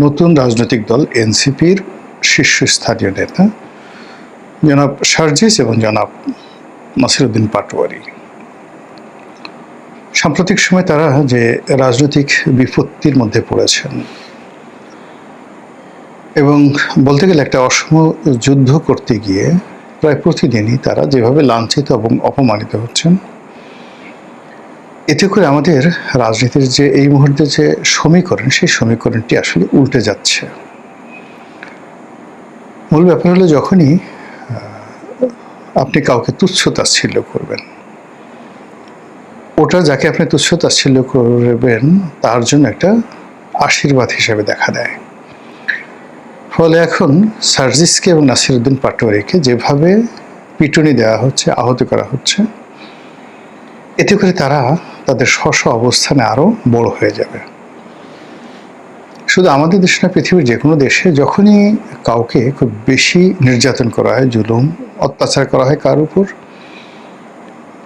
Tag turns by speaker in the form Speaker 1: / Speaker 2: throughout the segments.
Speaker 1: নতুন রাজনৈতিক দল এনসিপির শীর্ষস্থানীয় নেতা জনাব সার্জিস এবং জনাব নাসিরউদ্দিন পাটোয়ারি সাম্প্রতিক সময় তারা যে রাজনৈতিক বিপত্তির মধ্যে পড়েছেন এবং বলতে গেলে একটা অসম যুদ্ধ করতে গিয়ে প্রায় প্রতিদিনই তারা যেভাবে লাঞ্ছিত এবং অপমানিত হচ্ছেন, এতে করে আমাদের রাজনীতির যে এই মুহূর্তে যে সমীকরণ, সেই সমীকরণটি আসলে উল্টে যাচ্ছে। মূল ব্যাপার হলো, যখনই আপনি কাউকে তুচ্ছ তাচ্ছিল্য করবেন, ওটা যাকে আপনি তুচ্ছ তাচ্ছিল্য করবেন তার জন্য একটা আশীর্বাদ হিসেবে দেখা দেয়। ফলে এখন সার্জিসকে এবং নাসিরউদ্দিন পাটোয়ারিকে যেভাবে পিটুনি দেওয়া হচ্ছে, আহত করা হচ্ছে, এতে করে তারা তাদের স্ব অবস্থানে আরও বড় হয়ে যাবে। শুধু আমাদের দেশ না, পৃথিবীর যে কোনো দেশে যখনই কাউকে খুব বেশি নির্যাতন করা হয়, জুলুম অত্যাচার করা হয় কার উপর,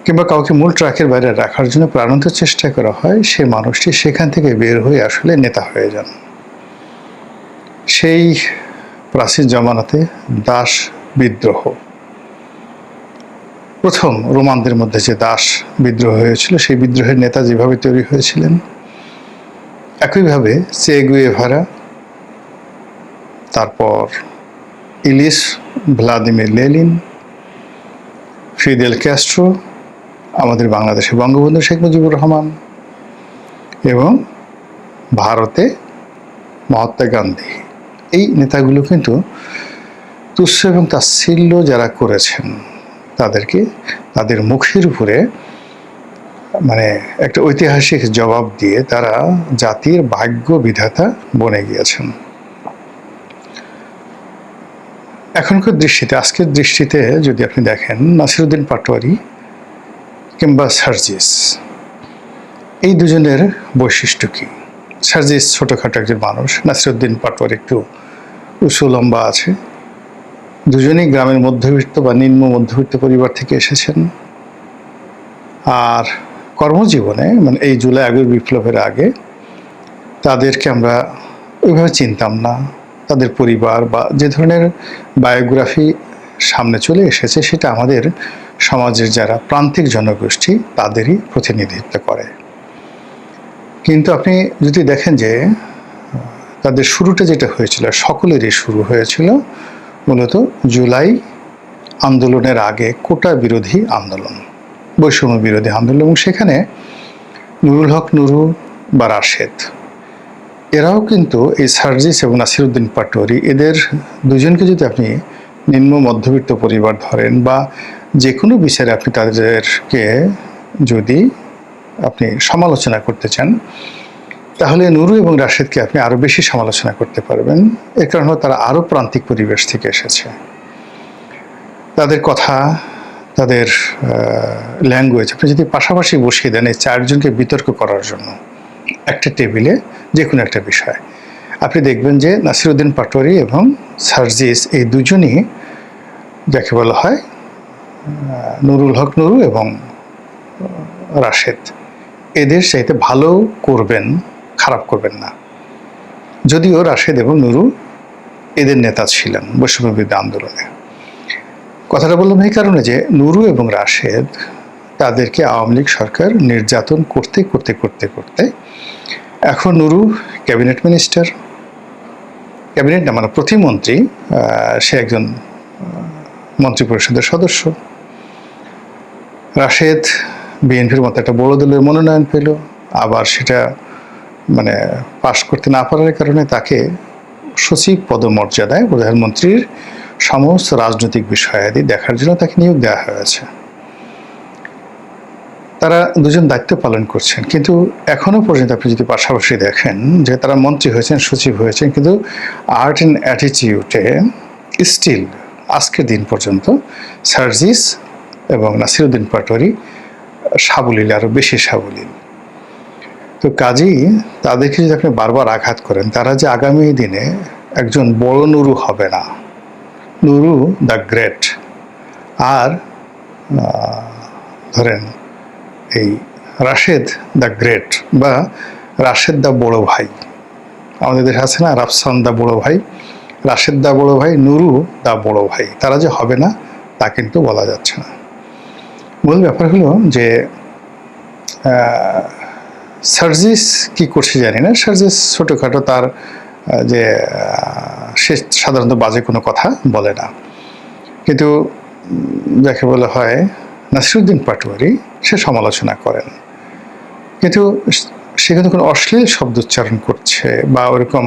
Speaker 1: কিংবা কাউকে মূল ট্র্যাকের বাইরে রাখার জন্য প্রাণান্ত চেষ্টা করা হয়, সে মানুষটি সেখান থেকে বের হয়ে আসলে নেতা হয়ে যান। সেই প্রাচীন জমানাতে দাস বিদ্রোহ, প্রথম রোমানদের মধ্যে যে দাস বিদ্রোহ হয়েছিল, সেই বিদ্রোহের নেতা যেভাবে তৈরি হয়েছিলেন, একইভাবে চে গুয়েভারা, তারপর Ellis Vladimir Lenin, Fidel Castro, আমাদের বাংলাদেশে বঙ্গবন্ধু শেখ মুজিবুর রহমান, এবং ভারতে মহাত্মা গান্ধী, এই নেতাগুলো কিন্তু তুচ্ছ এবং তাচ্ছিল্য যারা করেছেন তাদেরকে তাদের মুখের উপরে একটা ঐতিহাসিক জবাব দিয়ে তারা জাতির ভাগ্য বিধাতা বনে গিয়েছেন। এখনকার দৃষ্টিতে, আজকের দৃষ্টিতে যদি আপনি দেখেন, নাসিরউদ্দিন পাটোয়ারি কিংবা সার্জিস, এই দুজনের বৈশিষ্ট্য কি? সার্জিস ছোটোখাটো একজন মানুষ, নাসিরউদ্দিন পাটোয়ারি একটু উঁচু লম্বা আছে। দুজনেই গ্রামের মধ্যবিত্ত বা নিম্ন মধ্যবিত্ত পরিবার থেকে এসেছেন। আর কর্মজীবনে, এই জুলাই আগস্ট বিপ্লবের আগে তাদেরকে আমরা ওইভাবে চিনতাম না। তাদের পরিবার বা যে ধরনের বায়োগ্রাফি সামনে চলে এসেছে, সেটা আমাদের সমাজের যারা প্রান্তিক জনগোষ্ঠী তাদেরই প্রতিনিধিত্ব করে। কিন্তু আপনি যদি দেখেন যে তাদের শুরুটা যেটা হয়েছিল, সকলেরই শুরু হয়েছিল মূলত জুলাই আন্দোলনের আগে কোটা বিরোধী আন্দোলন, বৈষম্য বিরোধী আন্দোলন। এবং সেখানে নুরুল হক নুরু বা রাশেদ, এরাও কিন্তু এই সার্জিস এবং নাসিরউদ্দিন পাটোয়ারি, এদের দুজনকে যদি আপনি নিম্ন মধ্যবিত্ত পরিবার ধরেন বা যে কোনো বিচারে আপনি তাদেরকে যদি আপনি সমালোচনা করতে চান, তাহলে নুরু এবং রাশেদকে আপনি আরও বেশি সমালোচনা করতে পারবেন। এর কারণ হলো তারা আরও প্রান্তিক পরিবেশ থেকে এসেছে। তাদের কথা, তাদের ল্যাঙ্গুয়েজ আপনি যদি পাশাপাশি বসিয়ে দেন এই চারজনকে বিতর্ক করার জন্য একটা টেবিলে যে কোনো একটা বিষয়, আপনি দেখবেন যে নাসিরউদ্দিন পাটোয়ারি এবং সার্জিস, এই দুজনই যাকে বলা হয় নুরুল হক নুরু এবং রাশেদ, এদের চাইতে ভালো করবেন, খারাপ করবেন না। যদিও রাশেদ এবং নুরু এদের নেতা ছিলেন বৈষম্য বিরোধী আন্দোলনে। কথাটা বললাম এই কারণে যে নুরু এবং রাশেদ, তাদেরকে আওয়ামী লীগ সরকার নির্যাতন করতে করতে করতে করতে এখন নুরু ক্যাবিনেট মিনিস্টার, ক্যাবিনেট না প্রতিমন্ত্রী, সে একজন মন্ত্রিপরিষদের সদস্য। রাশেদ বিএনপির মতো একটা বড় দলের মনোনয়ন পেল, আবার সেটা পাশ করতে না পারার কারণে তাকে সচিব পদমর্যাদায় প্রধানমন্ত্রীর সমস্ত রাজনৈতিক বিষয়াদি দেখার জন্য তাকে নিয়োগ দেওয়া হয়েছে। তারা দুজন দায়িত্ব পালন করছেন, কিন্তু এখনো পর্যন্ত আপনি যদি পাশাপাশি দেখেন যে তারা মন্ত্রী হয়েছেন, সচিব হয়েছেন, কিন্তু আর্ট অ্যান্ড অ্যাটিটিউডে স্টিল আজকের দিন পর্যন্ত সার্জিস এবং নাসিরউদ্দিন পাটোয়ারি সাবলীল, আরও বেশি সাবলীল। তো কাজেই তাদেরকে যদি আপনি বারবার আঘাত করেন, তারা যে আগামী দিনে একজন বড় নুরু হবে না, নুরু দ্য গ্রেট, আর ধরেন এই রাশেদ দ্য গ্রেট বা রাশেদ দ্য বড় ভাই, আমাদের দেশে আছে না, রাফসান দা বড় ভাই, রাশেদ দা বড় ভাই, নুরু দা বড় ভাই, তারা যে হবে না তা কিন্তু বলা যাচ্ছে না। মূল ব্যাপার হলো যে সার্জিস কি করছে জানি না। সার্জিস ছোটোখাটো তার যে সে সাধারণত বাজে কোনো কথা বলে না, কিন্তু যাকে বলা হয় নাসিরুদ্দিন পাটোয়ারি, সে সমালোচনা করেন, কিন্তু সে কিন্তু কোনো অশ্লীল শব্দ উচ্চারণ করছে বা ওরকম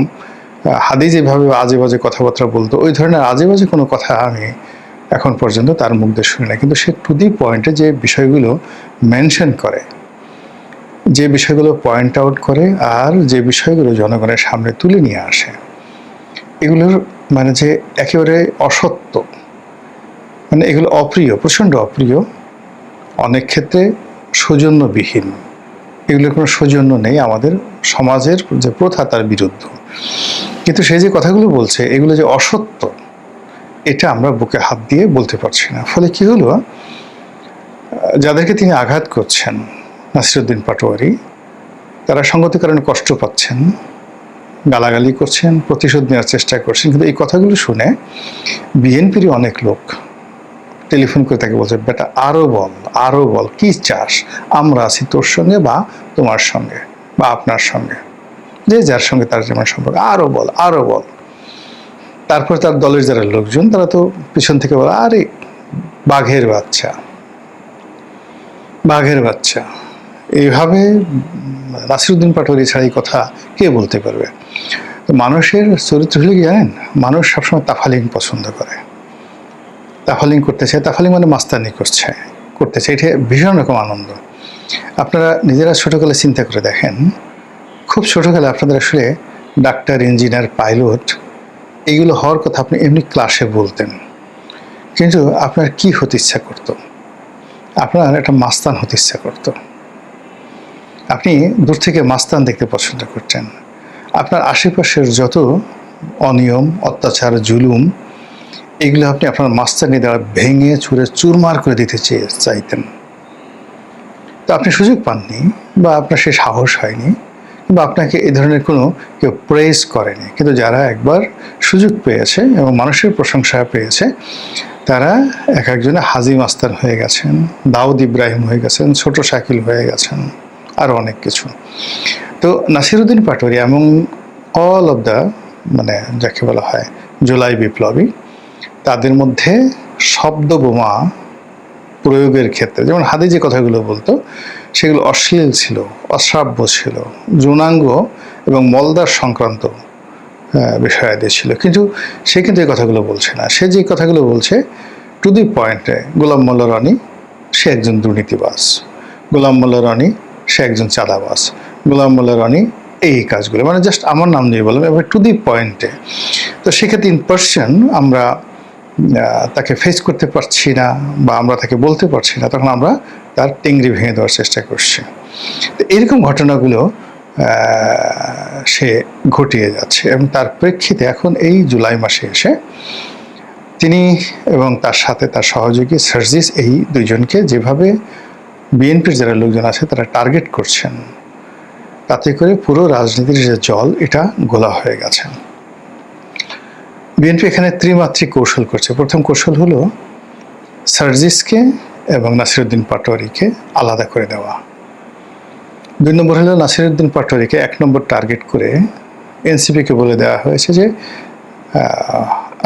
Speaker 1: হাদি যেভাবে আজে বাজে কথাবার্তা বলতো, ওই ধরনের আজে বাজে কোনো কথা আমি এখন পর্যন্ত তার মুখ দিয়ে শুনি না। কিন্তু সে টু দি পয়েন্টে যে বিষয়গুলো মেনশন করে, যে বিষয়গুলো পয়েন্ট আউট করে, আর যে বিষয়গুলো জনগণের সামনে তুলে নিয়ে আসে, এগুলোর মানে যে একেবারে অসত্য, মানে এগুলো অপ্রিয়, প্রচণ্ড অপ্রিয়, অনেক ক্ষেত্রে সৌজন্যবিহীন, এগুলোর কোনো সৌজন্য নেই, আমাদের সমাজের যে প্রথা তার বিরুদ্ধ। কিন্তু সে যে কথাগুলো বলছে এগুলো যে অসত্য, এটা আমরা বুকে হাত দিয়ে বলতে পারছি না। ফলে কি হলো, যাদেরকে তিনি আঘাত করছেন নাসিরুদ্দিন পাটোয়ারি, তারা সঙ্গত কারণে কষ্ট পাচ্ছেন, গালাগালি করছেন, প্রতিশোধ নেওয়ার চেষ্টা করছেন। কিন্তু এই কথাগুলো শুনে বিএনপির অনেক লোক টেলিফোন করে তাকে বলছে, বেটা আরো বল, আরো বল, কি চাস, আমরা আছি তোর সঙ্গে বা তোমার সঙ্গে বা আপনার সঙ্গে, যে যার সঙ্গে তার যেমন সম্পর্ক, আরো বল, আরো বল। তারপর তার দলের যারা লোকজন, তারা তো পিছন থেকে বলে, আরে বাঘের বাচ্চা, বাঘের বাচ্চা। এইভাবে নাসিরুদ্দিন পাটোয়ারি ছাড়া এই কথা কে বলতে পারবে? মানুষের চরিত্র হলে কি জানেন, মানুষ সবসময় তাফালিং পছন্দ করে, তাফালিং করতে চায়। তাফালিং মানে মাস্তানি করতে চায়, এটা ভীষণ রকম আনন্দ। আপনারা নিজেরা ছোটোকালে চিন্তা করে দেখেন, খুব ছোটোকালে আপনাদের আসলে ডাক্তার, ইঞ্জিনিয়ার, পাইলট এইগুলো হওয়ার কথা আপনি এমনি ক্লাসে বলতেন, কিন্তু আপনার কি হতে ইচ্ছা করতো? আপনার একটা মাস্তান হতে ইচ্ছা করতো। আপনি দূর থেকে মাস্তান দেখতে পছন্দ করতেন। আপনার আশেপাশের যত অনিয়ম, অত্যাচার, জুলুম, এগুলো আপনি আপনার মাস্তানি দ্বারা ভেঙে চুরে চুরমার করে দিতে চাইতেন। তো আপনি সুযোগ পাননি, বা আপনার সে সাহস হয়নি, বা আপনাকে এই ধরনের কোনো কেউ প্রেজ করেনি। কিন্তু যারা একবার সুযোগ পেয়েছে এবং মানুষের প্রশংসা পেয়েছে, তারা এক একজনে হাজি মাস্তান হয়ে গেছেন, দাউদ ইব্রাহিম হয়ে গেছেন, ছোট শাকিল হয়ে গেছেন, আরও অনেক কিছু। তো নাসিরুদ্দিন পাটোয়ারি এবং অল অফ দ্য মানে যাকে বলা হয় জুলাই বিপ্লবী, তাদের মধ্যে শব্দ বোমা প্রয়োগের ক্ষেত্রে, যেমন হাদি যে কথাগুলো বলতো সেগুলো অশ্লীল ছিল, অশ্রাব্য ছিল, যৌনাঙ্গ এবং মলদার সংক্রান্ত বিষয়াদি ছিল। কিন্তু সে কিন্তু এই কথাগুলো বলছে না। সে যে কথাগুলো বলছে টু দি পয়েন্টে, গোলাম মোল্লা রনি সে একজন দুর্নীতিবাজ, গোলাম মোল্লা রনি সে একজন চাঁদাবাজ, গোলাম মোল্লা রনি এই কাজগুলো, মানে জাস্ট আমার নাম দিয়ে বললাম, এবার টু দি পয়েন্টে। তো সেক্ষেত্রে ইন পার্সন আমরা তাকে ফেস করতে পারছি না, বা আমরা তাকে বলতে পারছি না, তখন আমরা তার টেংরি ভেঙে দেওয়ার চেষ্টা করছি। তো এরকম ঘটনাগুলো সে ঘটিয়ে যাচ্ছে, এবং তার প্রেক্ষিতে এখন এই জুলাই মাসে এসে তিনি এবং তার সাথে তার সহযোগী সার্জিস, এই দুইজনকে যেভাবে বিএনপির যারা লোকজন আছে তারা টার্গেট করছেন, তাতে করে পুরো রাজনীতির যে জল এটা গোলা হয়ে গেছে। বিএনপি এখানে ত্রিমাত্রিক কৌশল করছে। প্রথম কৌশল হলো সার্জিসকে এবং নাসিরুদ্দিন পাটোয়ারিকে আলাদা করে দেওয়া। 2 নম্বর হলো নাসিরুদ্দিন পাটোয়ারিকে 1 নম্বর টার্গেট করে এনসিপিকে বলে দেওয়া হয়েছে যে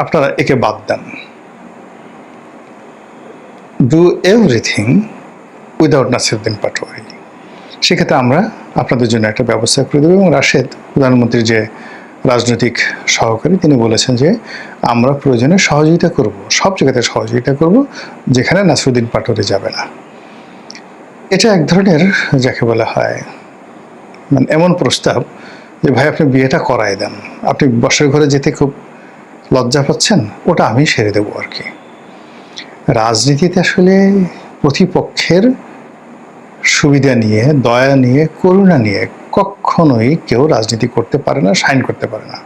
Speaker 1: আপনারা একে বাদ দেন, do everything without Nasiruddin Patwari. সেক্ষেত্রে আমরা আপনাদের জন্য একটা ব্যবস্থা করে দেবো। এবং রাশেদ, প্রধানমন্ত্রীর যে রাজনৈতিক সহকারী, তিনি বলেছেন যে আমরা প্রয়োজনে সহযোগিতা করব, সব জায়গাতে সহযোগিতা করব, যেখানে নাসিরুদ্দিন পাটোয়ারি যাবে না। এটা এক ধরনের যাকে বলা হয় মানে এমন প্রস্তাব যে ভাই আপনি বিয়েটা করাই দেন, আপনি বসের ঘরে যেতে খুব লজ্জা পাচ্ছেন, ওটা আমি সেরে দেবো আর কি। রাজনীতিতে আসলে প্রতিপক্ষের সুবিধা নিয়ে, দয়া নিয়ে, করুণা নিয়ে কখনোই কেউ রাজনীতি করতে পারে না, সাইন করতে পারে না।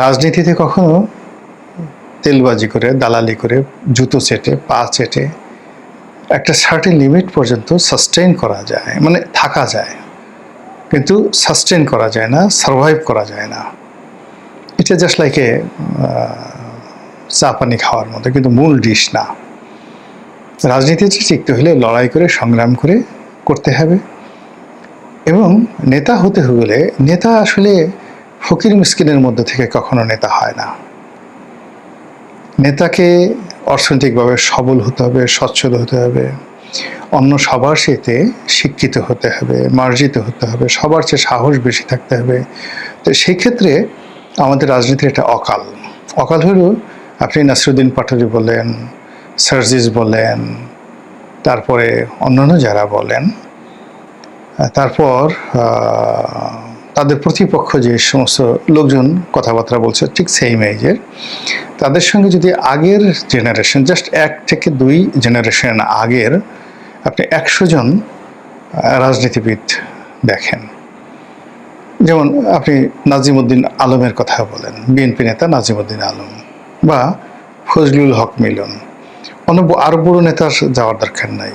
Speaker 1: রাজনীতিতে কখনো তেলবাজি করে, দালালি করে, জুতো চেটে, পা চেটে একটা সার্টেন লিমিট পর্যন্ত সাস্টেইন করা যায়, মানে থাকা যায়। কিন্তু সাস্টেন করা যায় না, সারভাইভ করা যায় না। এটা জাস্ট লাইক এ চা পানি খাওয়ার মতো, কিন্তু মূল ডিশ না। রাজনীতিতে টিকতে হলে লড়াই করে, সংগ্রাম করে করতে হবে। এবং নেতা হতে হলে, নেতা আসলে ফকির মিসকিনের মধ্যে থেকে কখনো নেতা হয় না। নেতাকে অর্থনৈতিকভাবে সবল হতে হবে, সচ্ছল হতে হবে, অন্য সবার সাথে শিক্ষিত হতে হবে, মার্জিত হতে হবে, সবার চেয়ে সাহস বেশি থাকতে হবে। তো সেই ক্ষেত্রে আমাদের রাজনীতির একটা অকাল। অকাল হলো আপনি নাসিরুদ্দিন পাটোয়ারি বলেন, সার্জিস বলেন, তারপরে অন্যান্য যারা বলেন, তারপর তাদের প্রতিপক্ষ যে সমস্ত লোকজন কথাবার্তা বলছে ঠিক সেম এজের, তাদের সঙ্গে যদি আগের জেনারেশন, জাস্ট 1 থেকে 2 জেনারেশন আগের আপনি 100 জন রাজনীতিবিদ দেখেন, যেমন আপনি নাজিমউদ্দিন আলমের কথা বলেন, বিএনপি নেতা নাজিমউদ্দিন আলম, বা ফজলুল হক মিলন, আরো বড় নেতার যাওয়ার দরকার নাই।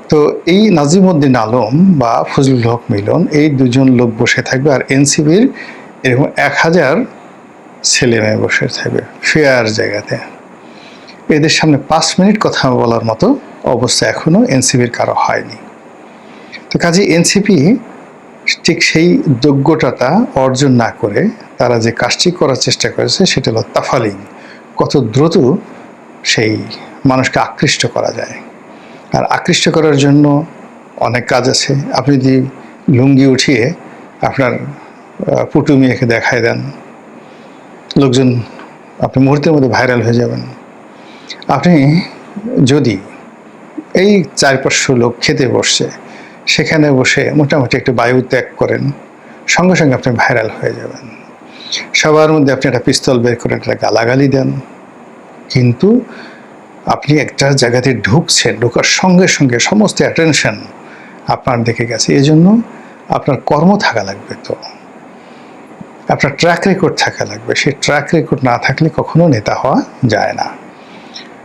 Speaker 1: তো এই নাজিমউদ্দিন আলম বা ফজলুল হক মিলন, এই দুজন লোক বসে থাকবে, আর এনসিপির এরকম 1000 ছেলে মেয়ে বসে থাকবে ফেয়ার জায়গাতে। এদের সামনে 5 মিনিট কথা বলার মতো অবস্থা এখনো এনসিপির কারো হয়নি। তো কাজে এনসিপি ঠিক সেই যোগ্যতাটা অর্জন না করে তারা যে কাজটি করার চেষ্টা করেছে সেটা হলো তাফালিং, কত দ্রুত সেই মানুষকে আকৃষ্ট করা যায়। আর আকৃষ্ট করার জন্য অনেক কাজ আছে। আপনি যদি লুঙ্গি উঠিয়ে আপনার পুটু মেয়েকে দেখায় দেন, লোকজন আপনি মুহূর্তের মধ্যে ভাইরাল হয়ে যাবেন। আপনি যদি এই 400-500 লোক খেতে বসছে, সেখানে বসে মোটামুটি একটু বায়ু ত্যাগ করেন, সঙ্গে সঙ্গে আপনি ভাইরাল হয়ে যাবেন। সবার মধ্যে আপনি একটা পিস্তল বের করে একটা গালাগালি দেন, কিন্তু আপনি একটা জায়গাতে ঢুকছেন, ঢোকার সঙ্গে সঙ্গে সমস্ত অ্যাটেনশন আপনার দিকে গেছে। এই জন্য আপনার কর্ম থাকা লাগবে, তো আপনার ট্র্যাক রেকর্ড থাকা লাগবে। সেই ট্র্যাক রেকর্ড না থাকলে কখনো নেতা হওয়া যায় না।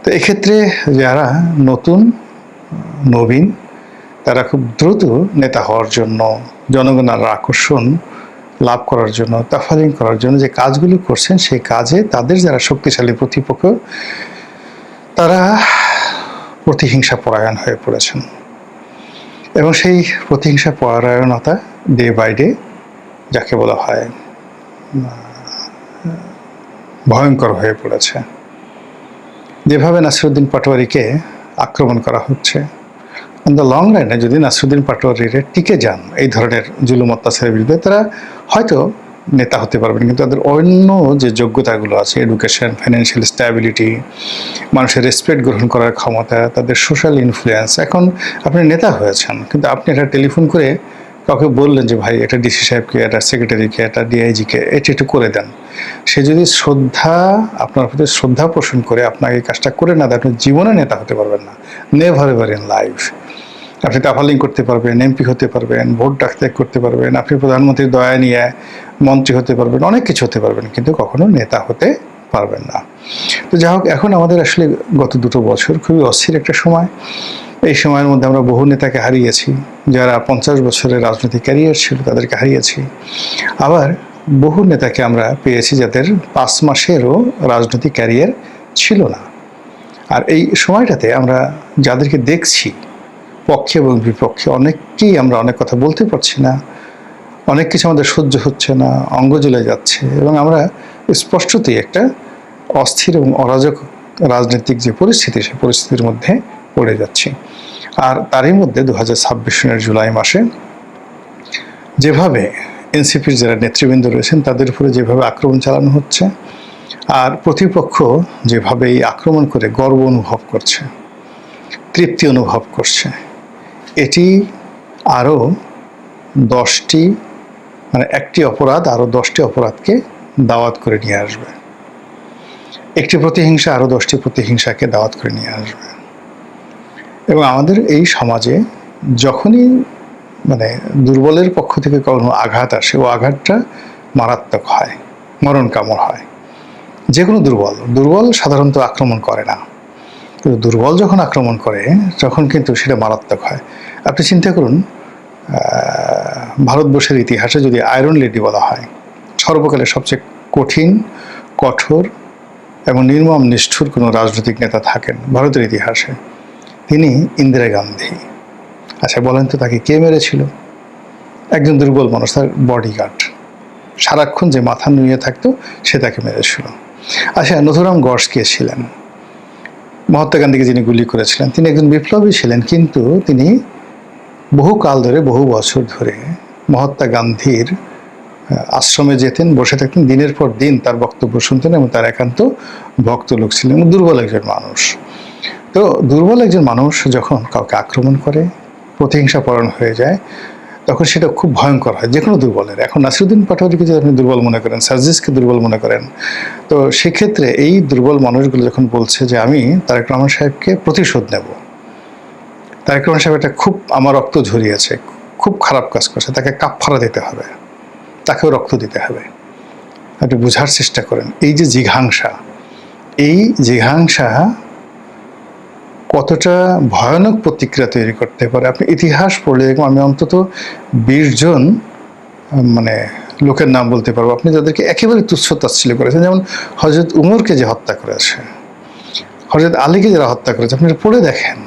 Speaker 1: তো এক্ষেত্রে যারা নতুন নবীন, তারা খুব দ্রুত নেতা হওয়ার জন্য, জনগণের আকর্ষণ লাভ করার জন্য, তাফালিং করার জন্য যে কাজগুলি করছেন, সেই কাজে তাদের যারা শক্তিশালী প্রতিপক্ষ, তারা প্রতিহিংসা পরায়ণ হয়ে পড়েছেন। এবং সেই প্রতিহিংসা পরায়ণতা ডে বাই ডে, যাকে বলা হয়, ভয়ঙ্কর হয়ে পড়েছে। যেভাবে নাসিরুদ্দিন পাটোয়ারিকে আক্রমণ করা হচ্ছে, অন দ্য লং রানে যদি নাসিরুদ্দিন পাটোয়ারিরা টিকে যান এই ধরনের জুলুম অত্যাচারের বিরুদ্ধে, তারা হয়তো নেতা হতে পারবেন, কিন্তু তাদের অন্য যে যোগ্যতাগুলো আছে, এডুকেশন, ফাইন্যান্সিয়াল স্ট্যাবিলিটি, মানুষের রেসপেক্ট গ্রহণ করার ক্ষমতা, তাদের সোশ্যাল ইনফ্লুয়েন্স, এখন আপনি নেতা হয়েছেন, কিন্তু আপনি একটা টেলিফোন করে কাউকে বললেন যে ভাই এটা ডিসি সাহেবকে, এটা সেক্রেটারিকে, এটা ডিআইজিকে এটা একটু করে দেন, সে যদি আপনার প্রতি শ্রদ্ধা পোষণ করে আপনাকে এই কাজটা করে না দেয়, আপনি জীবনে নেতা হতে পারবেন না, নেভার এভার ইন লাইফ। আপনি তাফালিং করতে পারবেন, এমপি হতে পারবেন, ভোট ডাকতে করতে পারবেন, আপনি প্রধানমন্ত্রীর দয়া নিয়ে মন্ত্রী হতে পারবেন, অনেক কিছু হতে পারবেন, কিন্তু কখনো নেতা হতে পারবেন না। তো যাই হোক, এখন আমাদের আসলে গত 2 বছর খুবই অস্থির একটা সময়। এই সময়ের মধ্যে আমরা বহু নেতাকে হারিয়েছি, যারা 50 বছরের রাজনৈতিক ক্যারিয়ার ছিল তাদেরকে হারিয়েছি। আবার বহু নেতাকে আমরা পেয়েছি যাদের 5 মাসেরও রাজনৈতিক ক্যারিয়ার ছিল না। আর এই সময়টাতে আমরা যাদেরকে দেখছি, পক্ষে এবং বিপক্ষে, অনেককেই আমরা অনেক কথা বলতে পারছি না, অনেক কিছু আমাদের সহ্য হচ্ছে না, অঙ্গ জ্বলে যাচ্ছে, এবং আমরা স্পষ্টতই একটা অস্থির এবং অরাজক রাজনৈতিক যে পরিস্থিতি, সেই পরিস্থিতির মধ্যে পড়ে যাচ্ছি। আর তারই মধ্যে 2026 সনের জুলাই মাসে যেভাবে এনসিপির যারা নেতৃবৃন্দ রয়েছেন তাদের উপরে যেভাবে আক্রমণ চালানো হচ্ছে, আর প্রতিপক্ষ যেভাবে এই আক্রমণ করে গর্ব অনুভব করছে, তৃপ্তি অনুভব করছে, এটি আরও 10টি, মানে একটি অপরাধ আরও 10টি অপরাধকে দাওয়াত করে নিয়ে আসবে। একটি প্রতিহিংসা আরও 10টি প্রতিহিংসাকে দাওয়াত করে নিয়ে আসবে। এবং আমাদের এই সমাজে যখনই মানে দুর্বলের পক্ষ থেকে কোনো আঘাত আসে, ও আঘাতটা মারাত্মক হয়, মরণ কামড় হয়। যে কোনো দুর্বল সাধারণত আক্রমণ করে না, কিন্তু দুর্বল যখন আক্রমণ করে তখন কিন্তু সেটা মারাত্মক হয়। আপনি চিন্তা করুন, ভারতবর্ষের ইতিহাসে যদি আয়রন লেডি বলা হয়, সর্বকালের সবচেয়ে কঠিন, কঠোর এবং নির্মম নিষ্ঠুর কোনো রাজনৈতিক নেতা থাকেন ভারতের ইতিহাসে, তিনি ইন্দিরা গান্ধী। আচ্ছা বলেন তো, তাকে কে মেরেছিল? একজন দুর্বল মানুষ, তার বডিগার্ড, সারাক্ষণ যে মাথা নুয়ে থাকতো সে তাকে মেরেছিল। আচ্ছা, নথুরাম গডস কে ছিলেন? মহাত্মা গান্ধীকে যিনি গুলি করেছিলেন, তিনি একজন বিপ্লবী ছিলেন, কিন্তু তিনি বহু কাল ধরে, বহু বছর ধরে মহাত্মা গান্ধীর আশ্রমে যেতেন, বসে থাকতেন, দিনের পর দিন তার বক্তব্য শুনতেন এবং তার একান্ত ভক্ত লোক ছিলেন। দুর্বল একজন মানুষ। তো দুর্বল একজন মানুষ যখন কাউকে আক্রমণ করে, প্রতিহিংসাপরায়ণ হয়ে যায়, তখন সেটা খুব ভয়ঙ্কর হয় যে কোনো দুর্বলের। এখন নাসিরুদ্দিন পাটোয়ারিকে যদি আপনি দুর্বল মনে করেন, সার্জিসকে দুর্বল মনে করেন, তো সেক্ষেত্রে এই দুর্বল মানুষগুলো যখন বলছে যে আমি তারেক রহমান সাহেবকে প্রতিশোধ নেব, তারেক রহমান সাহেব এটা খুব আমার রক্ত ঝরিয়েছে, খুব খারাপ কাজ করছে, তাকে কাফফারা দিতে হবে, তাকেও রক্ত দিতে হবে। আপনি বোঝার চেষ্টা করেন এই যে জিঘাংসা, এই জিঘাংসা কতটা ভয়ানক প্রতিক্রিয়া তৈরি করতে পারে। আপনি ইতিহাস পড়লে আমি অন্তত 20 জন লোকের নাম বলতে পারবো আপনি যাদেরকে একেবারে তুচ্ছ তাচ্ছিল্য করেছেন। যেমন হযরত উমরকে যে হত্যা করেছে, হযরত আলীকে যারা হত্যা করেছে, আপনি পড়ে দেখেন,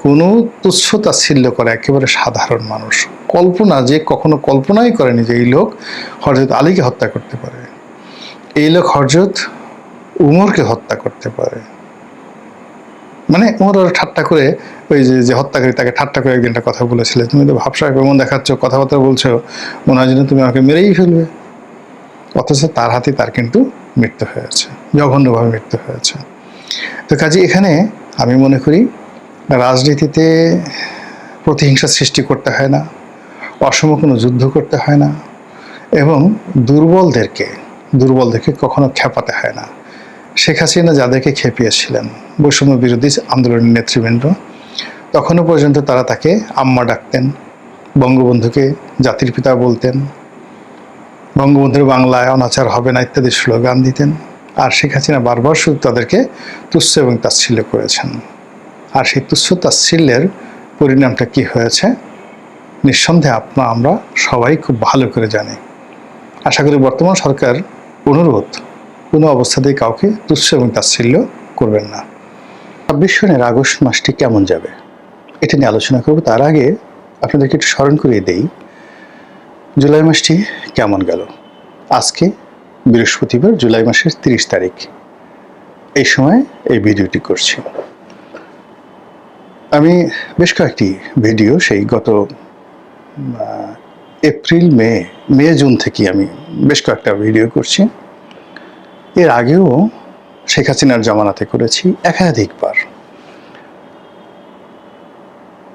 Speaker 1: কোনো তুচ্ছ তাচ্ছিল্য করে একেবারে সাধারণ মানুষ, কল্পনা যে কখনো কল্পনাই করেনি যে এই লোক হযরত আলীকে হত্যা করতে পারে, এই লোক হযরত উমরকে হত্যা করতে পারে। ওমর ঠাট্টা করে, ওই যে হত্যাকারী তাকে ঠাট্টা করে একদিন একটা কথা বলেছিল, তুমি তো ভাবসা কেমন দেখাচ্ছ, কথাবার্তা বলছো, মনে হয় যেন তুমি আমাকে মেরেই ফেলবে। অথচ তার হাতে তার কিন্তু মৃত্যু হয়েছে, জঘন্যভাবে মৃত্যু হয়েছে। তো কাজে এখানে আমি মনে করি রাজনীতিতে প্রতিহিংসা সৃষ্টি করতে হয় না, অসম কোনো যুদ্ধ করতে হয় না, এবং দুর্বলদেরকে কখনো খেপাতে হয় না। শেখ হাসিনা যাদেরকে খেপিয়েছিলেন, বৈষম্য বিরোধী আন্দোলনের নেতৃবৃন্দ, তখনও পর্যন্ত তারা তাকে আম্মা ডাকতেন, বঙ্গবন্ধুকে জাতির পিতা বলতেন, বঙ্গবন্ধুর বাংলায় অনাচার হবে না ইত্যাদি স্লোগান দিতেন। আর শেখ হাসিনা বারবার শুধু তাদেরকে তুচ্ছ এবং তাচ্ছিল্য করেছেন। আর সেই তুচ্ছ তাচ্ছিল্যের পরিণামটা কি হয়েছে নিঃসন্দেহে আমরা সবাই খুব ভালো করে জানি। আশা করি বর্তমান সরকার অনুরোধ, কোনো অবস্থাতেই কাউকে তুচ্ছ এবং তাচ্ছিল্য করবেন না। 26 সনের আগস্ট মাসটি কেমন যাবে এটা নিয়ে আলোচনা করব। তার আগে আপনাদেরকে একটু স্মরণ করিয়ে দেই জুলাই মাসটি কেমন গেল। আজকে বৃহস্পতিবার, জুলাই মাসের 30 তারিখ। এই সময় এই ভিডিওটি করছি। আমি বেশ কয়েকটি ভিডিও সেই গত এপ্রিল, মে জুন থেকে আমি বেশ কয়েকটা ভিডিও করছি। এর আগেও শেখ হাসিনার জামানাতে করেছি একাধিকবার,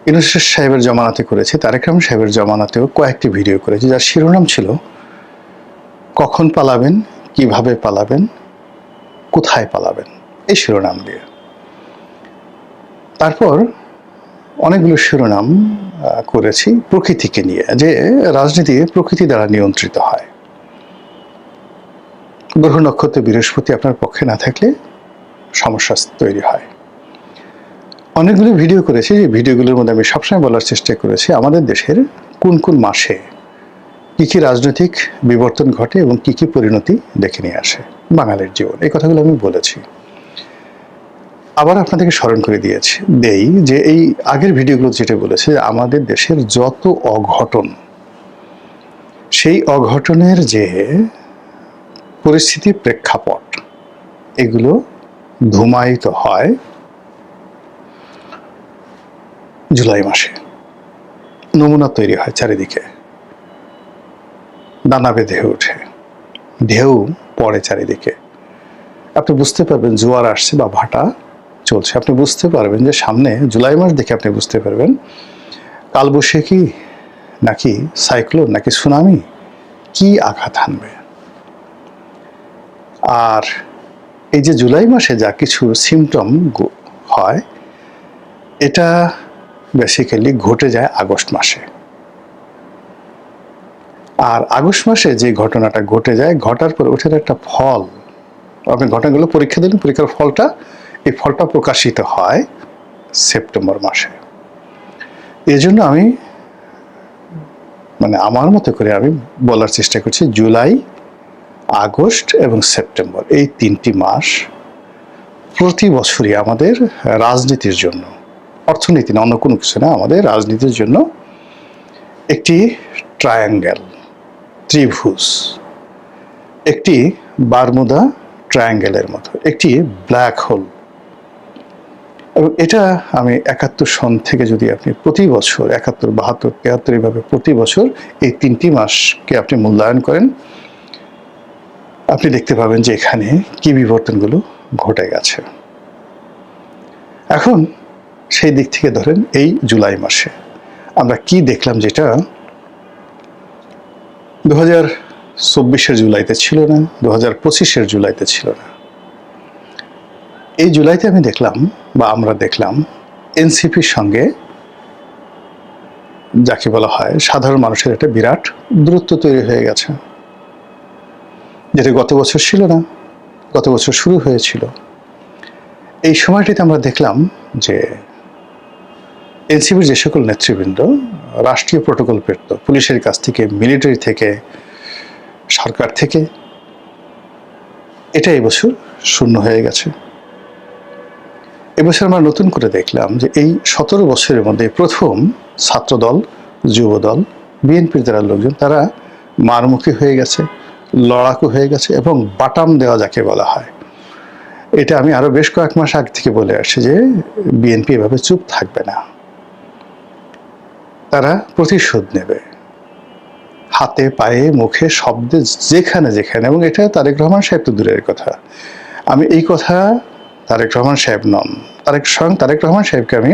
Speaker 1: ইউনূস সাহেবের জামানাতে করেছি, তারেক রহমান সাহেবের জামানাতেও কয়েকটি ভিডিও করেছি, যার শিরোনাম ছিল কখন পালাবেন, কিভাবে পালাবেন, কোথায় পালাবেন, এই শিরোনাম দিয়ে। তারপর অনেকগুলো শিরোনাম করেছি প্রকৃতিকে নিয়ে, যে রাজনীতি প্রকৃতি দ্বারা নিয়ন্ত্রিত হয়। গ্রহ নক্ষত্র বৃহস্পতি আপনার পক্ষে না থাকলে সমস্যা তৈরি হয়। অনেকগুলো ভিডিও করেছি, যে ভিডিওগুলোর মধ্যে আমি সবসময় বলার চেষ্টা করেছি আমাদের দেশের কোন কোন মাসে কী কী রাজনৈতিক বিবর্তন ঘটে এবং কী কী পরিণতি ডেকে নিয়ে আসে বাঙালির জীবন। এই কথাগুলো আমি বলেছি। আবার আপনাদেরকে স্মরণ করে দেই যে এই আগের ভিডিওগুলো যেটা বলেছে, আমাদের দেশের যত অঘটন, সেই অঘটনের যে পরিস্থিতি, প্রেক্ষাপট, এগুলো ধূমায়িত হয় জুলাই মাসে। নমুনা তৈরি হয় চারিদিকে, দানা বেঁধে ওঠে, ঢেউ পড়ে চারিদিকে। আপনি বুঝতে পারবেন জোয়ার আসছে বা ভাটা চলছে। আপনি বুঝতে পারবেন যে সামনে জুলাই মাস দেখে আপনি বুঝতে পারবেন কালবৈশাখী নাকি সাইক্লোন নাকি সুনামি কি আঘাত হানবে। আর এই যে জুলাই মাসে যা কিছু সিমটম হয়, এটা বেসিক্যালি ঘটে যায় আগস্ট মাসে। আর আগস্ট মাসে যে ঘটনাটা ঘটে যায়, ঘটার পর ওঠার একটা ফল, আপনি ঘটনাগুলো পরীক্ষা দিলেন, পরীক্ষার ফলটা, এই ফলটা প্রকাশিত হয় সেপ্টেম্বর মাসে। এই জন্য আমি মানে আমার মতো করে আমি বলার চেষ্টা করছি, জুলাই, আগস্ট এবং সেপ্টেম্বর, এই 3টি মাস প্রতি বছরই আমাদের রাজনীতির জন্য, অর্থনীতি না, অন্য কোনো কিছু না, আমাদের রাজনীতির জন্য একটি ট্রায়াঙ্গেল, ত্রিভুজ, একটি বারমুদা ট্রায়াঙ্গেলের মতো, একটি ব্ল্যাক হোল। এবং এটা আমি 71 সন থেকে যদি আপনি প্রতি বছর 71, 72, 73 এইভাবে প্রতি বছর এই 3টি মাসকে আপনি মূল্যায়ন করেন, আপনি দেখতে পাবেন যে এখানে কি বিবর্তনগুলো ঘটে গেছে। এখন সেই দিক থেকে ধরেন এই জুলাই মাসে আমরা কি দেখলাম, যেটা 2024-এর জুলাইতে ছিল না, 2025-এর জুলাইতে ছিল না। এই জুলাইতে আমি দেখলাম, বা আমরা দেখলাম, এনসিপির সঙ্গে যাকে বলা হয় সাধারণ মানুষের একটা বিরাট দূরত্ব তৈরি হয়ে গেছে, যেটা গত বছর ছিল না, গত বছর শুরু হয়েছিল। এই সময়টিতে আমরা দেখলাম যে এনসিপির যে সকল নেতৃবৃন্দ রাষ্ট্রীয় প্রোটোকল পেত, পুলিশের কাছ থেকে, মিলিটারি থেকে, সরকার থেকে, এটা এবছর শূন্য হয়ে গেছে। এবছর আমরা নতুন করে দেখলাম যে এই 17 বছরের মধ্যে প্রথম ছাত্রদল, যুবদল, বিএনপির যারা লোকজন, তারা মারমুখী হয়ে গেছে, লড়াকু হয়ে গেছে, এবং বাটাম দেওয়া যাকে বলা হয়। এটা আমি আরো বেশ কয়েক মাস আগে থেকে বলে আসছি যে বিএনপি এভাবে চুপ থাকবে না, তারা প্রতিশোধ নেবে, হাতে, পায়ে, মুখে, শব্দে, যেখানে যেখানে। এবং এটা তারেক রহমান সাহেব তো দূরের কথা, আমি এই কথা তারেক রহমান সাহেব নন, তারেক রহমান সাহেবকে আমি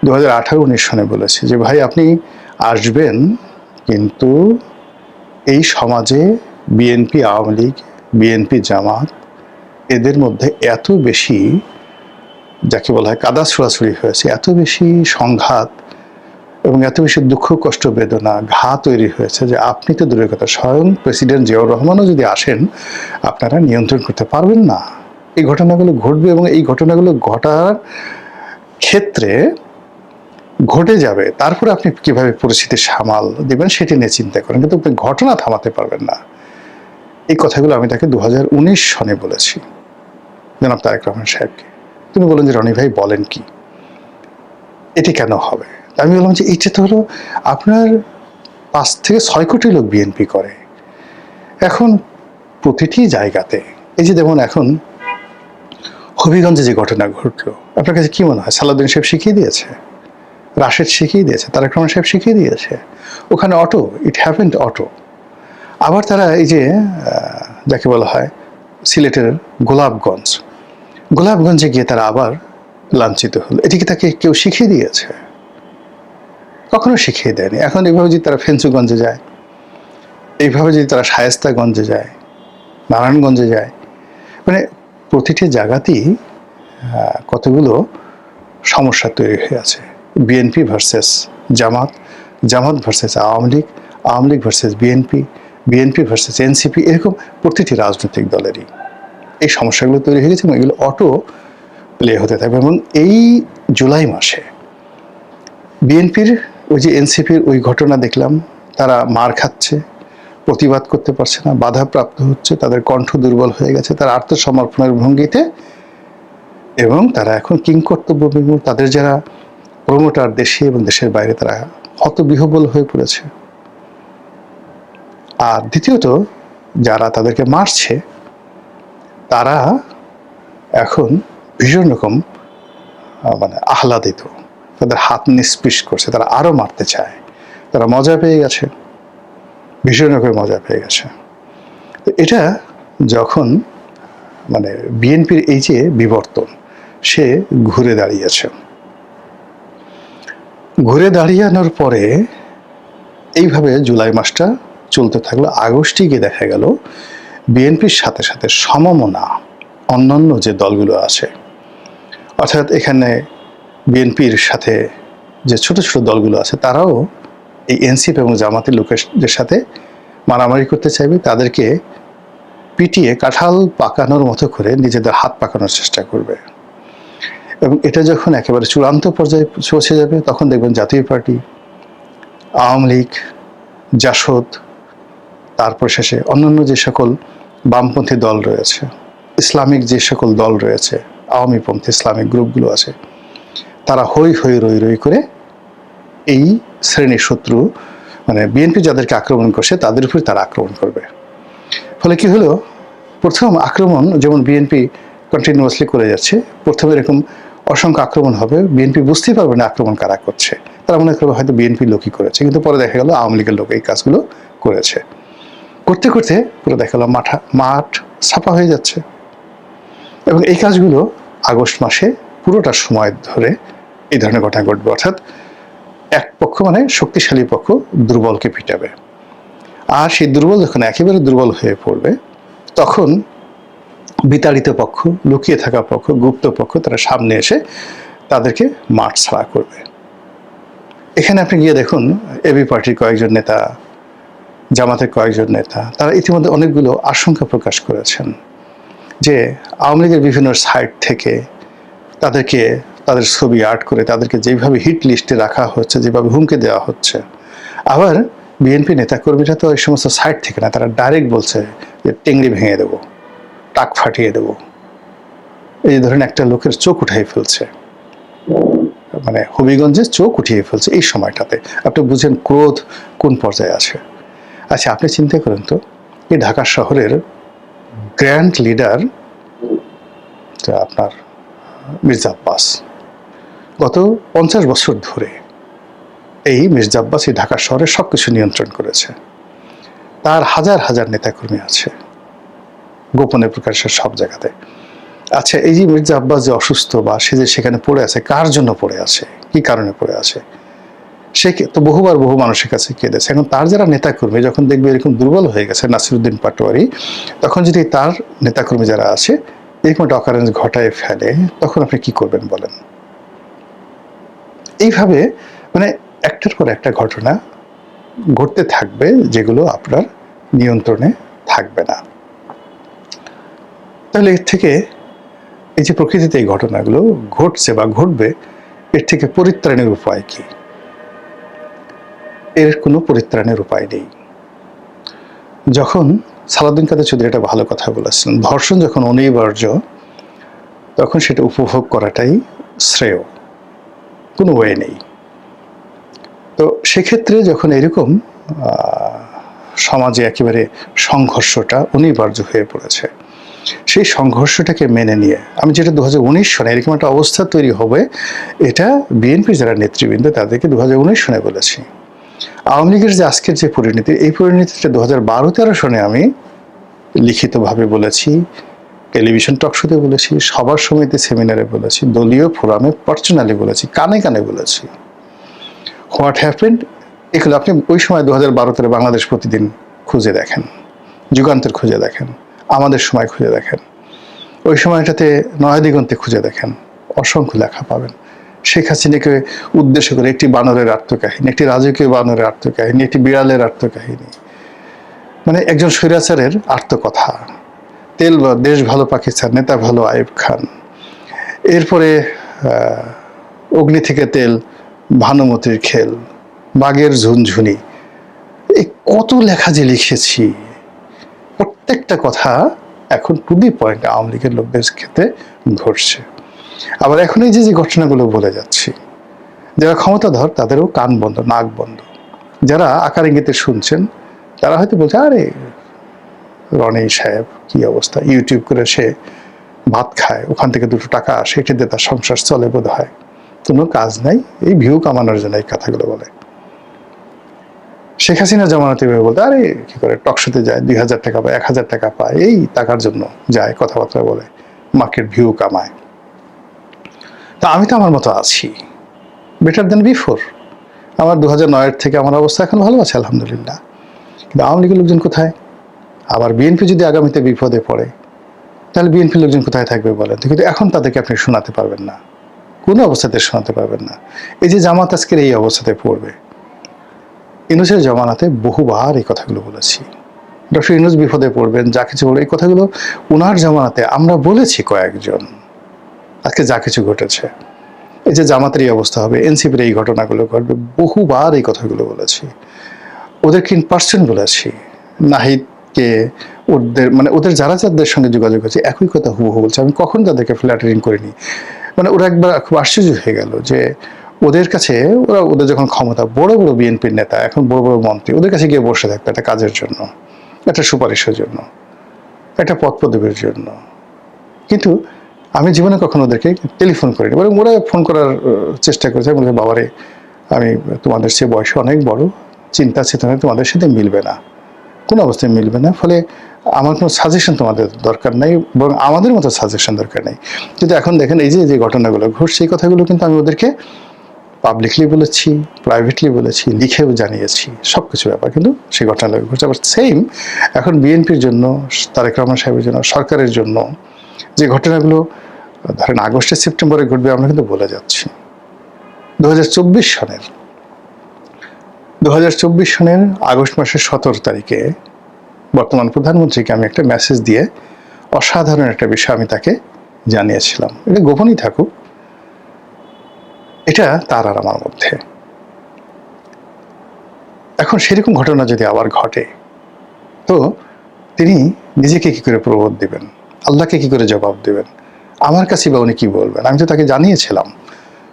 Speaker 1: 2018-19 সনে বলেছি যে ভাই, আপনি আসবেন, কিন্তু এই সমাজে বিএনপি, আওয়ামী লীগ, বিএনপি, জামাত, এদের মধ্যে এত বেশি যাকে বলা হয় কাদা ছোড়াছুড়ি হয়েছে, এত বেশি সংঘাত এবং এত বেশি দুঃখ, কষ্ট, বেদনা, ঘা তৈরি হয়েছে যে আপনি তো দূরের কথা, স্বয়ং প্রেসিডেন্ট জিয়াউর রহমানও যদি আসেন, আপনারা নিয়ন্ত্রণ করতে পারবেন না। এই ঘটনাগুলো ঘটবে, এবং এই ঘটনাগুলো ঘটার ক্ষেত্রে ঘটে যাবে, তারপরে আপনি কিভাবে পরিস্থিতি সামাল দেবেন সেটি নিয়ে চিন্তা করেন, কিন্তু আপনি ঘটনা থামাতে পারবেন না। এই কথাগুলো আমি তাকে 2019 সনে বলেছি জনাব তারেক রহমান সাহেবকে। তিনি বলেন যে রনি ভাই বলেন কি, এটি কেন হবে? আমি বললাম যে এটা তো হলো আপনার 5 থেকে 6 কোটি লোক বিএনপি করে, এখন প্রতিটি জায়গাতে, এই যে যেমন এখন হবিগঞ্জে যে ঘটনা ঘটলো, আপনার কাছে কি মনে হয় সালাউদ্দিন সাহেব শিখিয়ে দিয়েছে, রাশেদ শিখিয়ে দিয়েছে, তারেক রহমান সাহেব শিখিয়ে দিয়েছে? ওখানে অটো, ইট হ্যাপেন্ড অটো। আবার তারা এই যে যাকে বলা হয় সিলেটের গোলাপগঞ্জে গিয়ে তারা আবার লাঞ্ছিত হলো, এটিকে তাকে কেউ শিখিয়ে দিয়েছে? কখনো শিখিয়ে দেয়নি। এখন এইভাবে যদি তারা ফেঞ্চুগঞ্জে যায়, এইভাবে যদি তারা শায়েস্তাগঞ্জে যায়, নারায়ণগঞ্জে যায়, মানে প্রতিটি জায়গাতেই কতগুলো সমস্যা তৈরি হয়ে আছে। BNP versus Jamaat, Jamaat versus Awami League, Awami League versus BNP, BNP versus NCP, এরকম প্রতিটি রাজনৈতিক দলেরই এই সমস্যাগুলো তৈরি হয়ে গেছে, এবং এগুলো অটো প্লে হতে থাকবে। এবং এই জুলাই মাসে বিএনপির ওই যে এনসিপির ওই ঘটনা দেখলাম, তারা মার খাচ্ছে, প্রতিবাদ করতে পারছে না, বাধাপ্রাপ্ত হচ্ছে, তাদের কণ্ঠ দুর্বল হয়ে গেছে, তারা আত্মসমর্পণের ভঙ্গিতে, এবং তারা এখন কিংকর্তব্য বিমূঢ়, তাদের যারা প্রমোটার দেশে এবং দেশের বাইরে, তারা হতবিহ্বল হয়ে পড়েছে। আর দ্বিতীয়ত, যারা তাদেরকে মারছে তারা এখন ভীষণ রকম মানে আহ্লাদিত, তাদের হাত নিষ্পিস করছে, তারা আরো মারতে চায়, তারা মজা পেয়ে গেছে, ভীষণ রকম মজা পেয়ে গেছে। তো এটা যখন মানে বিএনপির এই যে বিবর্তন, সে ঘুরে দাঁড়িয়েছে, ঘুরে দাঁড়িয়ানোর পরে এইভাবে জুলাই মাসটা চলতে থাকলো। আগস্টে গিয়ে দেখা গেল বিএনপির সাথে সাথে সমমনা অন্যান্য যে দলগুলো আছে, অর্থাৎ এখানে বিএনপির সাথে যে ছোট ছোট দলগুলো আছে, তারাও এই এনসিপি এবং জামাতের লোকের সাথে মারামারি করতে চাইবে, তাদেরকে পিটিয়ে কাঁঠাল পাকানোর মতো করে নিজেদের হাত পাকানোর চেষ্টা করবে। এবং এটা যখন একেবারে চূড়ান্ত পর্যায়ে পৌঁছে যাবে, তখন দেখবেন জাতীয় পার্টি, আওয়ামী লীগ, জাসদ, তারপর শেষে অন্যান্য যে সকল বামপন্থী দল রয়েছে, ইসলামিক যে সকল দল রয়েছে, আওয়ামীপন্থী ইসলামিক গ্রুপগুলো আছে, তারা হই হই রই রই করে এই শ্রেণীর শত্রু মানে বিএনপি যাদেরকে আক্রমণ করছে তাদের উপরে তারা আক্রমণ করবে। ফলে কি হলো, প্রথম আক্রমণ যেমন বিএনপি কন্টিনিউয়াসলি করে যাচ্ছে, প্রথমে এরকম অসংখ্য আক্রমণ হবে, বিএনপি বুঝতেই পারবে না আক্রমণ কারা করছে, তারা মনে করবে হয়তো বিএনপি লোকই করেছে, কিন্তু পরে দেখা গেল আওয়ামী লীগের লোক এই কাজগুলো করেছে। করতে করতে পুরো দেখা গেল মাঠ ছাপা হয়ে যাচ্ছে। এবং এই কাজগুলো আগস্ট মাসে পুরোটা সময় ধরে এই ধরনের ঘটনা ঘটবে, অর্থাৎ এক পক্ষ মানে শক্তিশালী পক্ষ দুর্বলকে পিটাবে, আর সেই দুর্বল যখন একেবারে দুর্বল হয়ে পড়বে তখন বিতাড়িত পক্ষ, লুকিয়ে থাকা পক্ষ, গুপ্ত পক্ষ তারা সামনে এসে তাদেরকে মাঠ ছাড়া করবে। এখানে আপনি গিয়ে দেখুন এবি পার্টির কয়েকজন নেতা, জামাতের কয়েকজন নেতা, তারা ইতিমধ্যে অনেকগুলো আশঙ্কা প্রকাশ করেছেন যে আওয়ামী লীগের বিভিন্ন সাইট থেকে তাদেরকে তাদের ছবি আর্ট করে তাদেরকে যেভাবে হিট লিস্টে রাখা হচ্ছে, যেভাবে হুমকি দেওয়া হচ্ছে, আবার বিএনপি নেতাকর্মীরা তো এই সমস্ত সাইট থেকে না, তারা ডাইরেক্ট বলছে যে টেংরি ভেঙে দেবো, টাক ফাটিয়ে দেবো, এই ধরনের একটা লোকের চোখ উঠাই ফেলছে, মানে হবিগঞ্জে চোখ উঠিয়ে ফেলছে এই সময়টাতে। আপনি বুঝেন ক্রোধ কোন পর্যায়ে আছে। আচ্ছা, আপনি চিন্তা করেন তো, এই ঢাকা শহরের গ্র্যান্ড লিডার আপনার মির্জা আব্বাস গত 50 বছর ধরে এই মির্জা আব্বাস এই ঢাকা শহরে সবকিছু নিয়ন্ত্রণ করেছে। তার হাজার হাজার নেতাকর্মী আছে গোপনে প্রকাশের সব জায়গাতে। আচ্ছা, এই যে মির্জা আব্বাস যে অসুস্থ বা সে যে সেখানে পড়ে আছে, কার জন্য পড়ে আছে, কি কারণে পড়ে আছে, সে তো বহুবার বহু মানুষের কাছে কেঁদেছে। এখন তার যারা নেতাকর্মী যখন দেখবে এরকম দুর্বল হয়ে গেছে নাসিরুদ্দিন পাটোয়ারি, তখন যদি তার নেতাকর্মী যারা আছে এরকম একটা অকারেন্স ঘটায় ফেলে, তখন আপনি কি করবেন বলেন? এইভাবে মানে একটার পর একটা ঘটনা ঘটতে থাকবে যেগুলো আপনার নিয়ন্ত্রণে থাকবে না। তাহলে এর থেকে এই যে প্রকৃতিতে এই ঘটনাগুলো ঘটছে বা ঘটবে, এর থেকে পরিত্রাণের উপায় কি? এর কোনো পরিত্রাণের উপায় নেই। যখন সালাউদ্দিন কাদের চৌধুরী একটা ভালো কথা বলেছেন, ধর্ষণ যখন অনিবার্য তখন সেটা উপভোগ করাটাই শ্রেয়, কোনো ওয়ে নেই। তো সেক্ষেত্রে যখন এরকম সমাজে একেবারে সংঘর্ষটা অনিবার্য হয়ে পড়েছে, সেই সংঘর্ষটাকে মেনে নিয়ে আমি যেটা 2019 সনে এরকম একটা অবস্থা তৈরি হবে, এটা বিএনপি যারা নেতৃবৃন্দ তাদেরকে 2019 সনে বলেছি। আওয়ামী লীগের যে আজকের যে পরিণতি, এই পরিণতিটা 2012-13 সনে আমি লিখিতভাবে বলেছি, টেলিভিশন টকশোতে বলেছি, সবার সমিতি সেমিনারে বলেছি, দলীয় ফোরামে পার্সোনালি বলেছি, কানে কানে বলেছি। হোয়াট হ্যাপেন্ড এগুলো আপনি ওই সময় 2012-13 বাংলাদেশ প্রতিদিন খুঁজে দেখেন, যুগান্তর খুঁজে দেখেন, আমাদের সময় খুঁজে দেখেন, ওই সময়টাতে নয়াদিগন্তে খুঁজে দেখেন, অসংখ্য লেখা পাবেন। শেখ হাসিনাকে উদ্দেশ্য করে একটি বানরের আত্মকাহিনী, একটি রাজকীয় বানরের আত্মকাহিনী, একটি বিড়ালের আত্মকাহিনী, মানে একজন স্বৈরাচারের আত্মকথা, তেল দেশ ভালো পাকিস্তান, নেতা ভালো আইয়ুব খান, এরপরে অগ্নি থেকে তেল, ভানুমতির খেল, বাঘের ঝুনঝুনি, এই কত লেখা যে লিখেছি, প্রত্যেকটা কথা এখন টু দি পয়েন্ট আওয়ামী লীগের লোকদের ক্ষেত্রে ঘটছে। আবার এখন এই যে ঘটনাগুলো বলে যাচ্ছি, যারা ক্ষমতাধর তাদেরও কান বন্ধ, নাক বন্ধ। যারা আকার ইঙ্গিতে শুনছেন তারা হয়তো বলছে, আরে রনি সাহেব কি অবস্থা, ইউটিউব করে সে ভাত খায়, ওখান থেকে 2 টাকা আসে, এটিতে তার সংসার চলে বোধ হয়, কোনো কাজ নাই, এই ভিউ কামানোর জন্য এই কথাগুলো বলে। শেখ হাসিনা জামানতে বলতে, আরে কি করে টকশোতে যায়, 2000 টাকা পায়, 1000 টাকা পায়, এই টাকার জন্য যায়, কথাবার্তা বলে, মার্কেট ভিউ কামায়। তা আমি তো আমার মতো আছি, বেটার দেন বিফোর। আমার 2009-এর থেকে আমার অবস্থা এখন ভালো আছে আলহামদুলিল্লাহ। কিন্তু আওয়ামী লীগের লোকজন কোথায়? আবার বিএনপি যদি আগামীতে বিপদে পড়ে তাহলে বিএনপির লোকজন কোথায় থাকবে বলেন? কিন্তু এখন তাদেরকে আপনি শোনাতে পারবেন না, কোনো অবস্থাতে শোনাতে পারবেন না। এই যে জামাত আজকের এই অবস্থাতে পড়বে, ইউনূসের জমানাতে বহুবার এই কথাগুলো বলেছি, ডক্টর ইউনূস বিপদে পড়বেন, যা কিছু বলে, এই কথাগুলো ওনার জমানাতে আমরা বলেছি কয়েকজন। আজকে যা কিছু ঘটেছে, এই যে জামাতের এই অবস্থা হবে, এনসিপির এই ঘটনাগুলো ঘটবে, বহুবার এই কথাগুলো বলেছি। ওদেরকে ইন পার্সন বলেছি, নাহিদকে, ওদের মানে ওদের যারা যাদের সঙ্গে যোগাযোগ আছে একই কথা হুবহু বলছে। আমি কখন তাদেরকে ফ্ল্যাটারিং করিনি। মানে ওরা একবার খুব আশ্চর্য হয়ে গেল যে ওদের কাছে, ওদের যখন ক্ষমতা, বড় বড় বিএনপির নেতা, এখন বড় বড় মন্ত্রী, ওদের কাছে গিয়ে বসে থাকতো একটা কাজের জন্য, একটা সুপারিশের জন্য, একটা পদ পদবীর জন্য। কিন্তু আমি জীবনে কখনো ওদেরকে টেলিফোন করিনি, বরং ওরা ফোন করার চেষ্টা করেছে। বলে, বাবারে, আমি তোমাদের চেয়ে বয়সে অনেক বড়, চিন্তা চেতনা তোমাদের সাথে মিলবে না, কোনো অবস্থায় মিলবে না। ফলে আমার কোনো সাজেশন তোমাদের দরকার নেই, বরং আমাদের মতো সাজেশন দরকার নেই। কিন্তু এখন দেখেন এই যে ঘটনাগুলো ঘটছে, এই কথাগুলো কিন্তু আমি ওদেরকে পাবলিকলি বলেছি, প্রাইভেটলি বলেছি, লিখেও জানিয়েছি, সব কিছু ব্যাপার। কিন্তু সেই ঘটনাগুলো ঘটছে। আবার সেম এখন বিএনপির জন্য, তারেক রহমান সাহেবের জন্য, সরকারের জন্য যে ঘটনাগুলো ধরেন আগস্টে সেপ্টেম্বরে ঘটবে আমরা কিন্তু বলে যাচ্ছি। 2024 সনের আগস্ট মাসের 17 তারিখে বর্তমান প্রধানমন্ত্রীকে আমি একটা মেসেজ দিয়ে অসাধারণ একটা বিষয় আমি তাকে জানিয়েছিলাম। এটা গোপনই থাকুক, এটা তার আর আমার মধ্যে। এখন সেরকম ঘটনা যদি আবার ঘটে, তো তিনি নিজেকে কি করে প্রবোধ দিবেন, আল্লাহকে কি করে জবাব দেবেন, আমার কাছে বা উনি কি বলবেন? আমি তো তাকে জানিয়েছিলাম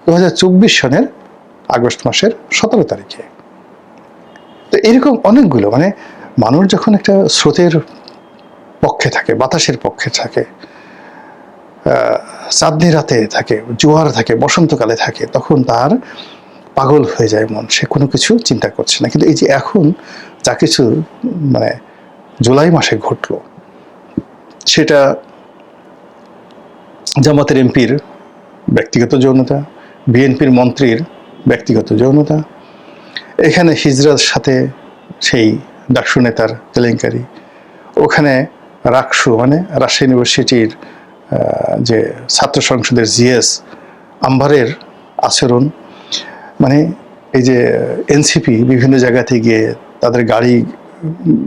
Speaker 1: 2024 সনের আগস্ট মাসের 17 তারিখে। তো এরকম অনেকগুলো, মানে মানুষ যখন একটা স্রোতের পক্ষে থাকে, বাতাসের পক্ষে থাকে, চাঁদনি রাতে থাকে, জোয়ার থাকে, বসন্তকালে থাকে, তখন তার পাগল হয়ে যায় মন, সে কোনো কিছু চিন্তা করছে না। কিন্তু এই যে এখন যা কিছু মানে জুলাই মাসে ঘটলো, সেটা জামাতের এমপির ব্যক্তিগত যৌনতা, বিএনপির মন্ত্রীর ব্যক্তিগত যৌনতা, এখানে হিজরার সাথে সেই ডাকসু নেতার কেলেঙ্কারি, ওখানে রাকসু মানে রাজশাহী ইউনিভার্সিটির যে ছাত্র সংসদের জিএস আম্বারের আচরণ, মানে এই যে এনসিপি বিভিন্ন জায়গাতে গিয়ে তাদের গাড়ি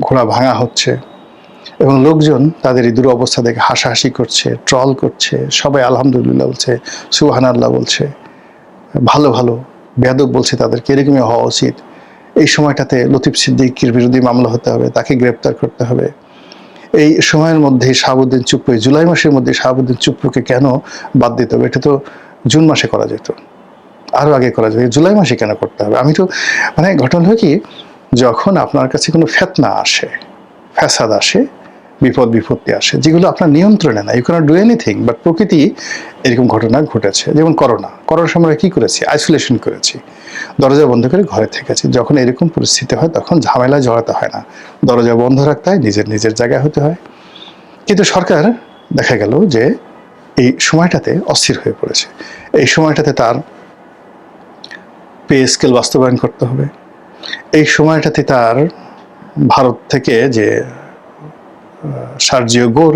Speaker 1: ঘোড়া ভাঙা হচ্ছে এবং লোকজন তাদের এই দুরবস্থা দেখে হাসাহাসি করছে, ট্রল করছে, সবাই আলহামদুলিল্লাহ বলছে, সুবহানাল্লাহ বলছে, ভালো ভালো বেয়াদব বলছে তাদেরকে, এরকমই হওয়া উচিত। এই সময়টাতে লতিফ সিদ্দিকীর বিরুদ্ধে মামলা হতে হবে, তাকে গ্রেপ্তার করতে হবে। এই সময়ের মধ্যে শাহাবুদ্দিন চুপ্পু, জুলাই মাসের মধ্যে শাহাবুদ্দিন চুপ্পুকে কেন বাদ দিতে হবে? এটা তো জুন মাসে করা যেত, আরও আগে করা যেত, জুলাই মাসে কেন করতে হবে? আমি তো মানে ঘটনা হয় কি, যখন আপনার কাছে কোনো ফেতনা আসে, ফ্যাসাদ আসে, বিপদ বিপত্তি আসে, যেগুলো আপনার নিয়ন্ত্রণে না, you cannot do anything, but প্রকৃতি এরকম ঘটনা ঘটেছে। যেমন করোনার সময় কি করেছি? আইসোলেশন করেছি, দরজা বন্ধ করে ঘরে থেকেছি। যখন এরকম পরিস্থিতি হয় তখন ঝামেলায় জড়াতে হয় না, দরজা বন্ধ রাখতে হয়, নিজের নিজের জায়গায় হতে হয়। কিন্তু সরকার দেখা গেল যে এই সময়টাতে অস্থির হয়ে পড়েছে। এই সময়টাতে তার পে স্কেল বাস্তবায়ন করতে হবে। এই সময়টাতে তার ভারত থেকে যে সার্জিও গোর,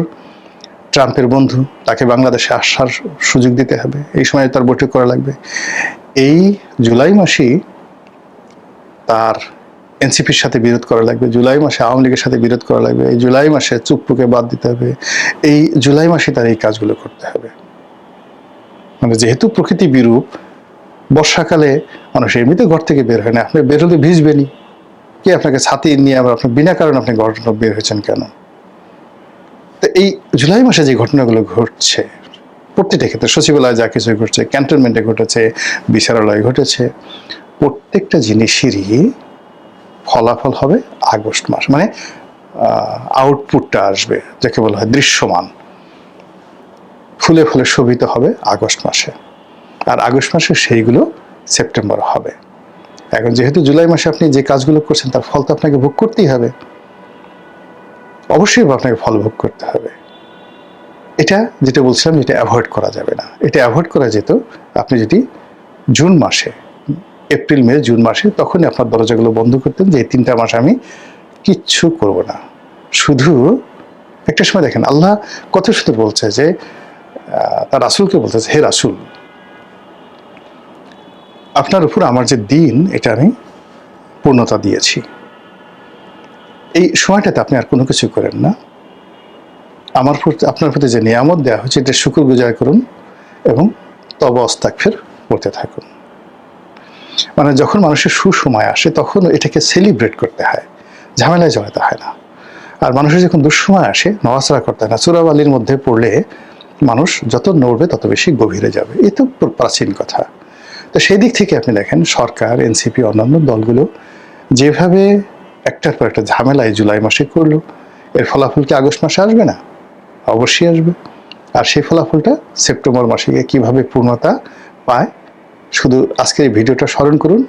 Speaker 1: ট্রাম্পের বন্ধু, তাকে বাংলাদেশে আসার সুযোগ দিতে হবে। এই সময় তার বৈঠক করা লাগবে। এই জুলাই মাসেই তার এনসিপির সাথে বিরোধ করা লাগবে, জুলাই মাসে আওয়ামী লীগের সাথে বিরোধ করা লাগবে, এই জুলাই মাসে চুপ্পুকে বাদ দিতে হবে, এই জুলাই মাসে তার এই কাজগুলো করতে হবে। মানে যেহেতু প্রকৃতি বিরূপ, বর্ষাকালে মানুষ এমনিতে ঘর থেকে বের হয় না, আপনি বের হলে ভিজবেনি, কে আপনাকে ছাতি নিয়ে আবার আপনি বিনা কারণে আপনি ঘর বের হয়েছেন কেন? তো এই জুলাই মাসে যে ঘটনাগুলো ঘটছে প্রত্যেকটা ক্ষেত্রে, সচিবালয়ে যা কিছু ঘটছে, ক্যান্টনমেন্টে ঘটেছে, বিচারালয়ে ঘটেছে, প্রত্যেকটা জিনিসেরই ফলাফল হবে আগস্ট মাস, মানে আউটপুটটা আসবে, যাকে বলা হয় দৃশ্যমান, ফুলে ফুলে শোভিত হবে আগস্ট মাসে। আর আগস্ট মাসে সেইগুলো সেপ্টেম্বর হবে। এখন যেহেতু জুলাই মাসে আপনি যে কাজগুলো করছেন তার ফল তো আপনাকে ভোগ করতেই হবে, অবশ্যই আপনাকে ফল ভোগ করতে হবে। এটা যেটা বলছিলাম, এটা অ্যাভয়েড করা যাবে না। এটা অ্যাভয়েড করা যেত আপনি যদি জুন মাসে, এপ্রিল মে জুন মাসে, তখনই আপনার দরজাগুলো বন্ধ করতেন যে এই 3টা মাস আমি কিচ্ছু করব না। শুধু একটা সময় দেখেন আল্লাহ কত সুন্দর বলছে যে তার রাসূলকে বলতেছে, হে রাসূল, আপনার উপর আমার যে দিন, এটা আমি পূর্ণতা দিয়েছি। এই সময়টাতে আপনি আর কোনো কিছু করেন না, আপনার প্রতি যে নিয়ামত দেওয়া হয়েছে এটা শুকর গুজার করুন এবং তওবা ইস্তিগফার করতে থাকুন। মানে যখন মানুষের সুসময় আসে তখন এটাকে সেলিব্রেট করতে হয়, ঝামেলায় জড়াতে হয় না। আর মানুষের যখন দুঃসময় আসে নড়াচড়া করতে হয় না, চূড়াবালির মধ্যে পড়লে মানুষ যত নড়বে তত বেশি গভীরে যাবে। এ তো প্রাচীন কথা। তো সেই দিক থেকে আপনি দেখেন সরকার, এনসিপি, অন্যান্য দলগুলো যেভাবে একটার পর একটা ঝামেলায় জুলাই মাসে করলো, এর ফলাফল কি আগস্ট মাসে আসবে না? অবশ্যই আসবে। আর সেই ফলাফলটা সেপ্টেম্বর মাসে গিয়ে কীভাবে পূর্ণতা পায়, শুধু আজকের এই ভিডিওটা স্মরণ করুন।